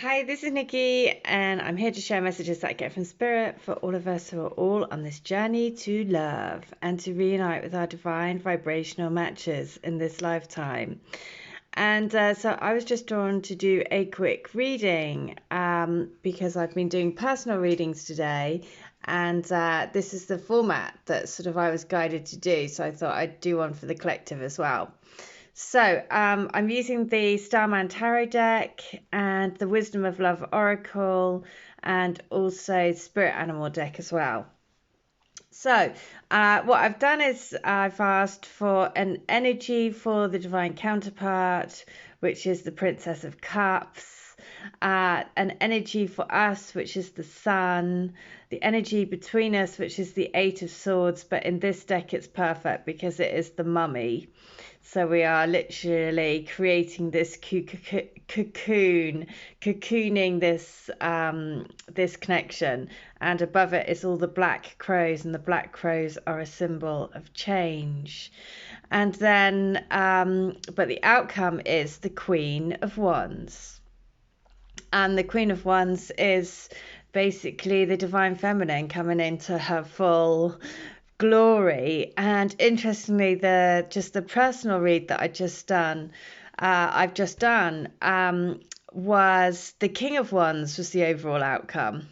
Hi, this is Nikki, and I'm here to share messages that I get from Spirit for all of us who are all on this journey to love and to reunite with our divine vibrational matches in this lifetime. And so I was just drawn to do a quick reading because I've been doing personal readings today, and this is the format that sort of I was guided to do. So I thought I'd do one for the collective as well. So I'm using the Starman Tarot deck and the Wisdom of Love Oracle and also Spirit Animal deck as well. So what I've done is I've asked for an energy for the divine counterpart, which is the Princess of Cups, an energy for us, which is the Sun, the energy between us, which is the Eight of Swords, but in this deck it's perfect because it is the Mummy. So we are literally creating this cocooning this connection, and above it is all the black crows, and the black crows are a symbol of change. And then, but the outcome is the Queen of Wands, and the Queen of Wands is basically the divine feminine coming into her full glory. And interestingly, the personal read that I've just done was the King of Wands was the overall outcome.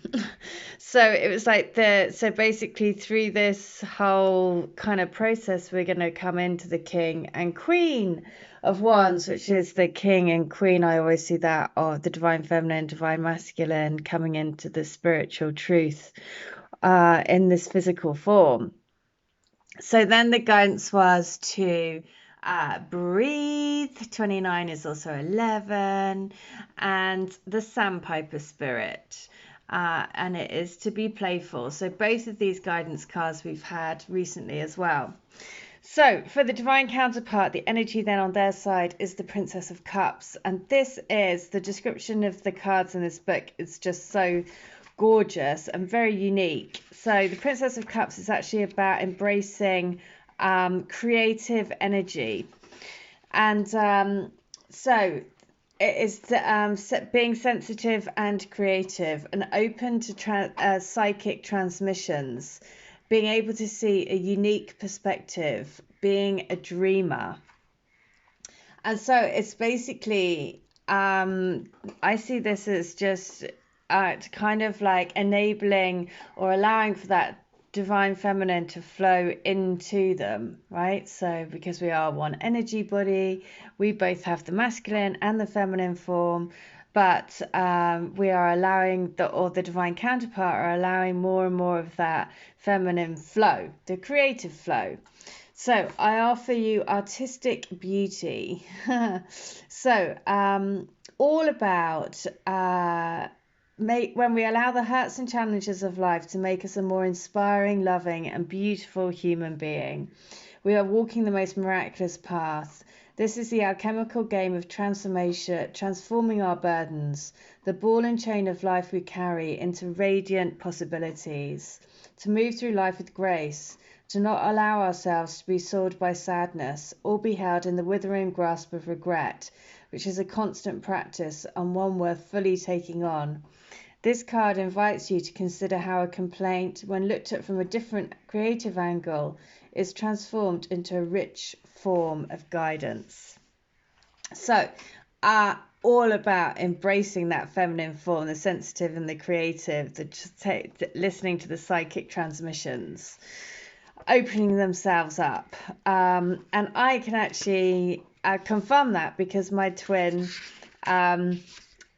So it was like so basically through this whole kind of process, we're going to come into the King and Queen of Wands, which is the King and Queen. I always see that of the divine feminine, divine masculine coming into the spiritual truth in this physical form. So then the guidance was to breathe. 29 is also 11, and the Sandpiper Spirit. And it is to be playful. So both of these guidance cards we've had recently as well. So for the divine counterpart, the energy then on their side is the Princess of Cups. And this is the description of the cards in this book. It's just so gorgeous and very unique. So the Princess of Cups is actually about embracing creative energy. And so it is being sensitive and creative and open to psychic transmissions, being able to see a unique perspective, being a dreamer. And so it's basically, I see this as just kind of like enabling or allowing for that divine feminine to flow into them, right? So because we are one energy body, we both have the masculine and the feminine form, but we are allowing the divine counterpart are allowing more and more of that feminine flow, the creative flow. So I offer you artistic beauty. So all about when we allow the hurts and challenges of life to make us a more inspiring, loving, and beautiful human being. We are walking the most miraculous path. This is the alchemical game of transformation, transforming our burdens, the ball and chain of life we carry, into radiant possibilities. To move through life with grace, to not allow ourselves to be soiled by sadness or be held in the withering grasp of regret, which is a constant practice and one worth fully taking on. This card invites you to consider how a complaint, when looked at from a different creative angle, is transformed into a rich form of guidance. So, all about embracing that feminine form, the sensitive and the creative, listening to the psychic transmissions, opening themselves up. And I can actually confirm that because my twin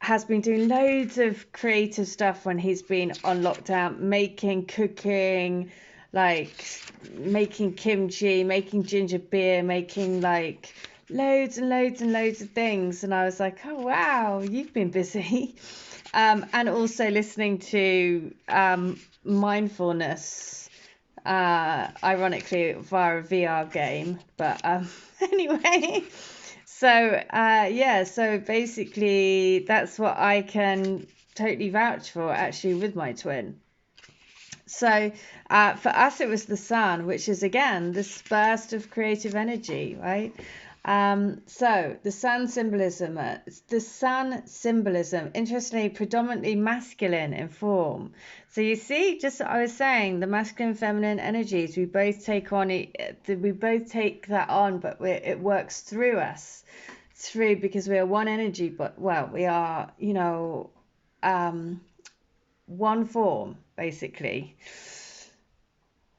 has been doing loads of creative stuff when he's been on lockdown, cooking, like making kimchi, making ginger beer, making like loads and loads and loads of things. And I was like, oh wow, you've been busy. And also listening to mindfulness, ironically via a VR game, but anyway. So yeah, so basically that's what I can totally vouch for actually with my twin. So for us it was the sun, which is again this burst of creative energy, right? So the sun symbolism, interestingly, predominantly masculine in form. So you see, just what I was saying, the masculine and feminine energies, we both take on we both take that on, but it works through us, because we are one energy, but well, we are, one form, basically.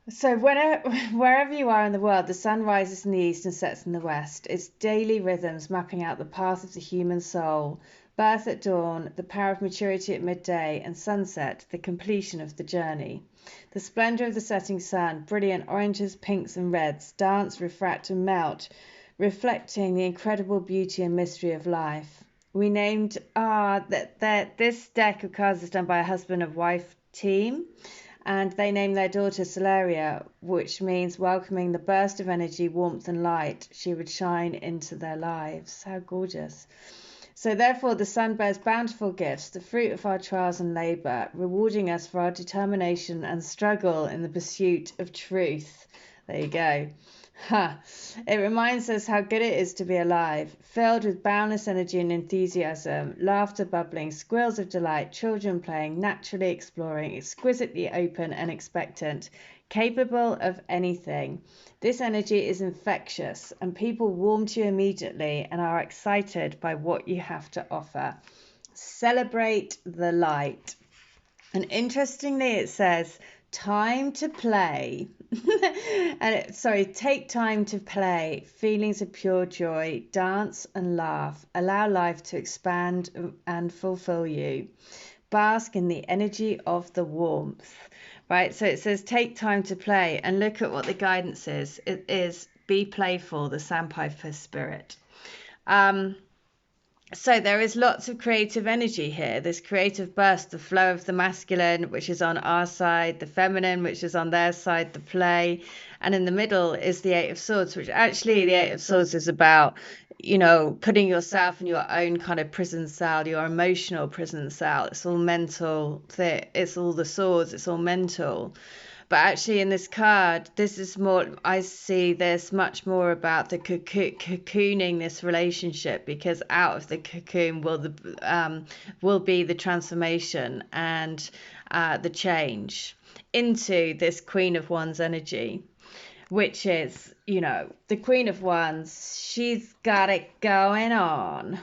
So wherever you are in the world, the sun rises in the east and sets in the west. Its daily rhythms mapping out the path of the human soul, birth at dawn, the power of maturity at midday, and sunset, the completion of the journey. The splendor of the setting sun, brilliant oranges, pinks, and reds, dance, refract, and melt, reflecting the incredible beauty and mystery of life. We named this deck of cards is done by a husband and wife team, and they named their daughter Solaria, which means welcoming the burst of energy, warmth, and light she would shine into their lives. How gorgeous. So therefore the sun bears bountiful gifts, the fruit of our trials and labour, rewarding us for our determination and struggle in the pursuit of truth. There you go. It reminds us how good it is to be alive, filled with boundless energy and enthusiasm, laughter bubbling, squeals of delight, children playing, naturally exploring, exquisitely open and expectant, capable of anything. This energy is infectious, and people warm to you immediately and are excited by what you have to offer. Celebrate the light. And interestingly, it says, time to play. Take time to play. Feelings of pure joy. Dance and laugh. Allow life to expand and fulfill you. Bask in the energy of the warmth. Right, so it says take time to play, and look at what the guidance is. It is be playful, the sandpiper spirit. So there is lots of creative energy here, this creative burst, the flow of the masculine, which is on our side, the feminine, which is on their side, the play. And in the middle is the Eight of Swords, which actually the Eight of Swords is about, putting yourself in your own kind of prison cell, your emotional prison cell. It's all mental. It's all the swords. It's all mental. But actually in this card, this is more, I see this much more about the cocooning this relationship, because out of the cocoon will be the transformation and the change into this Queen of Wands energy, which is, the Queen of Wands, she's got it going on.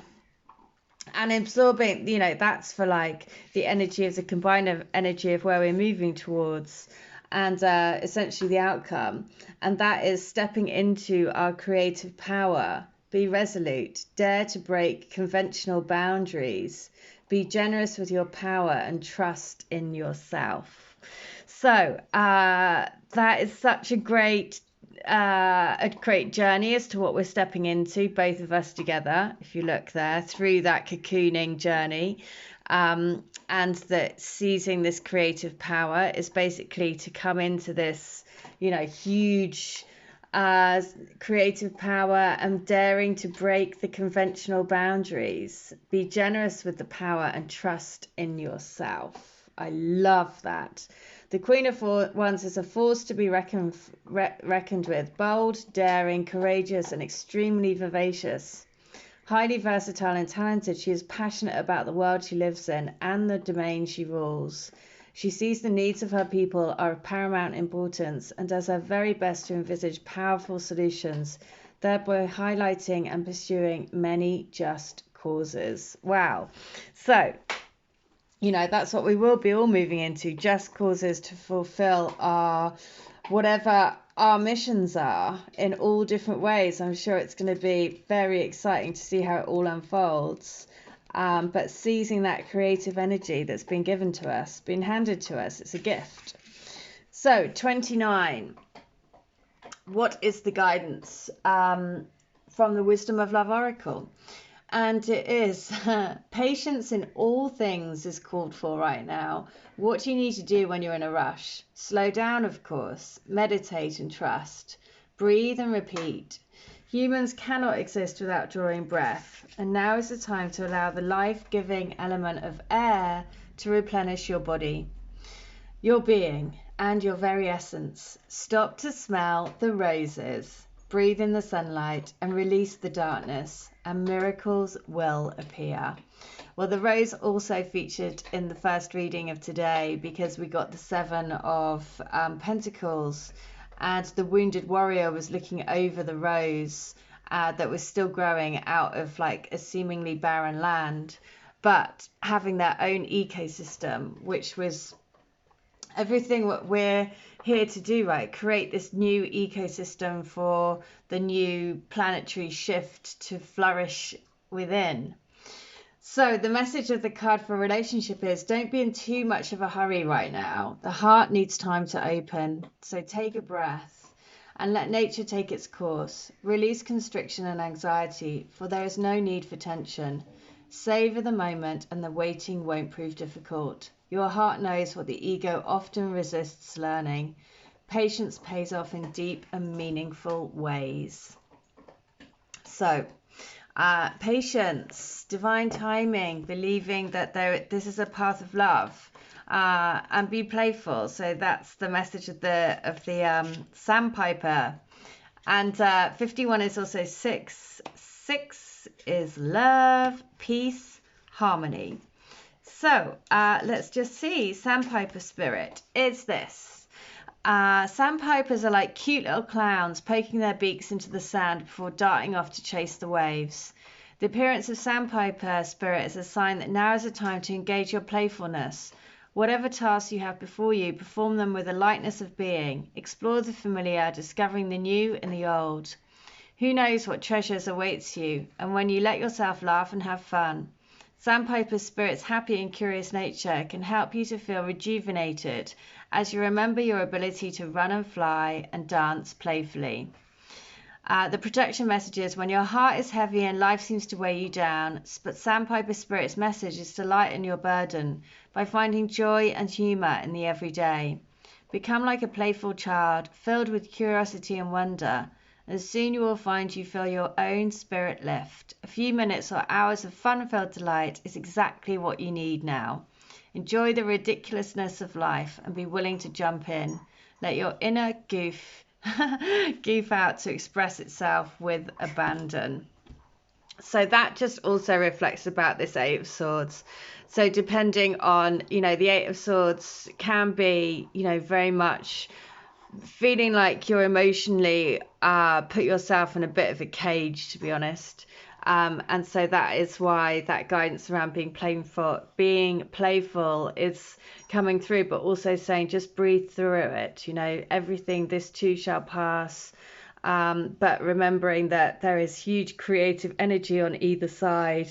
And absorbing, that's for like the energy of the combined energy of where we're moving towards, and essentially the outcome. And that is stepping into our creative power. Be resolute, dare to break conventional boundaries, be generous with your power, and trust in yourself. So that is such a great journey as to what we're stepping into, both of us together, if you look there, through that cocooning journey. And that seizing this creative power is basically to come into this, huge creative power and daring to break the conventional boundaries. Be generous with the power and trust in yourself. I love that. The Queen of Wands is a force to be reckoned with, bold, daring, courageous, and extremely vivacious. Highly versatile and talented, she is passionate about the world she lives in and the domain she rules. She sees the needs of her people are of paramount importance and does her very best to envisage powerful solutions, thereby highlighting and pursuing many just causes. Wow. So, that's what we will be all moving into, just causes to fulfill whatever our missions are in all different ways. I'm sure it's going to be very exciting to see how it all unfolds. But seizing that creative energy that's been given to us, been handed to us, it's a gift. So 29. What is the guidance from the Wisdom of Love Oracle? And it is patience in all things is called for right now. What do you need to do when you're in a rush? Slow down, of course. Meditate and trust. Breathe and repeat. Humans cannot exist without drawing breath. And now is the time to allow the life-giving element of air to replenish your body, your being, and your very essence. Stop to smell the roses. breathe in the sunlight, and release the darkness, and miracles will appear. Well, the rose also featured in the first reading of today because we got the Seven of Pentacles, and the wounded warrior was looking over the rose that was still growing out of like a seemingly barren land, but having their own ecosystem, which was everything what we're here to do, right? Create this new ecosystem for the new planetary shift to flourish within. So the message of the card for relationship is don't be in too much of a hurry right now. The heart needs time to open. So take a breath and let nature take its course. Release constriction and anxiety, for there is no need for tension. Savor the moment and the waiting won't prove difficult. Your heart knows what the ego often resists learning. Patience pays off in deep and meaningful ways. So, patience, divine timing, believing that this is a path of love, and be playful. So that's the message of the sandpiper. And 51 is also 6. 6 is love, peace, harmony. So let's just see. Sandpiper spirit is this. Sandpipers are like cute little clowns poking their beaks into the sand before darting off to chase the waves. The appearance of sandpiper spirit is a sign that now is a time to engage your playfulness. Whatever tasks you have before you, perform them with a lightness of being. Explore the familiar, discovering the new and the old. Who knows what treasures awaits you, and when you let yourself laugh and have fun. Sandpiper spirit's happy and curious nature can help you to feel rejuvenated as you remember your ability to run and fly and dance playfully. The protection message is when your heart is heavy and life seems to weigh you down, but Sandpiper spirit's message is to lighten your burden by finding joy and humor in the everyday. Become like a playful child, filled with curiosity and wonder, and soon you will find you feel your own spirit lift. A few minutes or hours of fun-filled delight is exactly what you need now. Enjoy the ridiculousness of life and be willing to jump in. Let your inner goof out to express itself with abandon. So that just also reflects about this Eight of Swords. So depending on, the Eight of Swords can be, very much feeling like you're emotionally put yourself in a bit of a cage, to be honest. And so that is why that guidance around being playful is coming through, but also saying just breathe through it. Everything, this too shall pass. But remembering that there is huge creative energy on either side.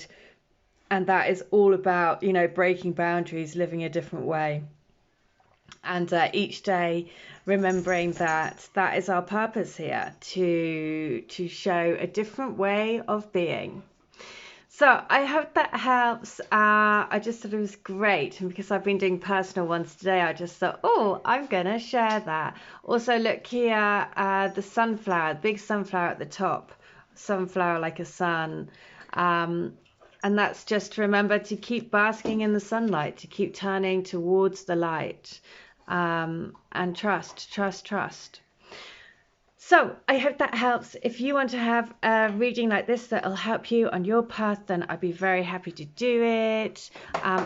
And that is all about, breaking boundaries, living a different way. And each day remembering that is our purpose here, to show a different way of being. So I hope that helps. I just thought it was great, and because I've been doing personal ones today, I just thought, I'm gonna share that. Also, look here, the sunflower, the big sunflower at the top, sunflower like a sun. And that's just to remember to keep basking in the sunlight, to keep turning towards the light, and trust. So I hope that helps. If you want to have a reading like this that'll help you on your path, then I'd be very happy to do it.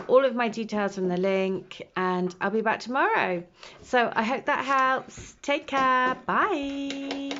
All of my details from the link, and I'll be back tomorrow. So I hope that helps. Take care. Bye.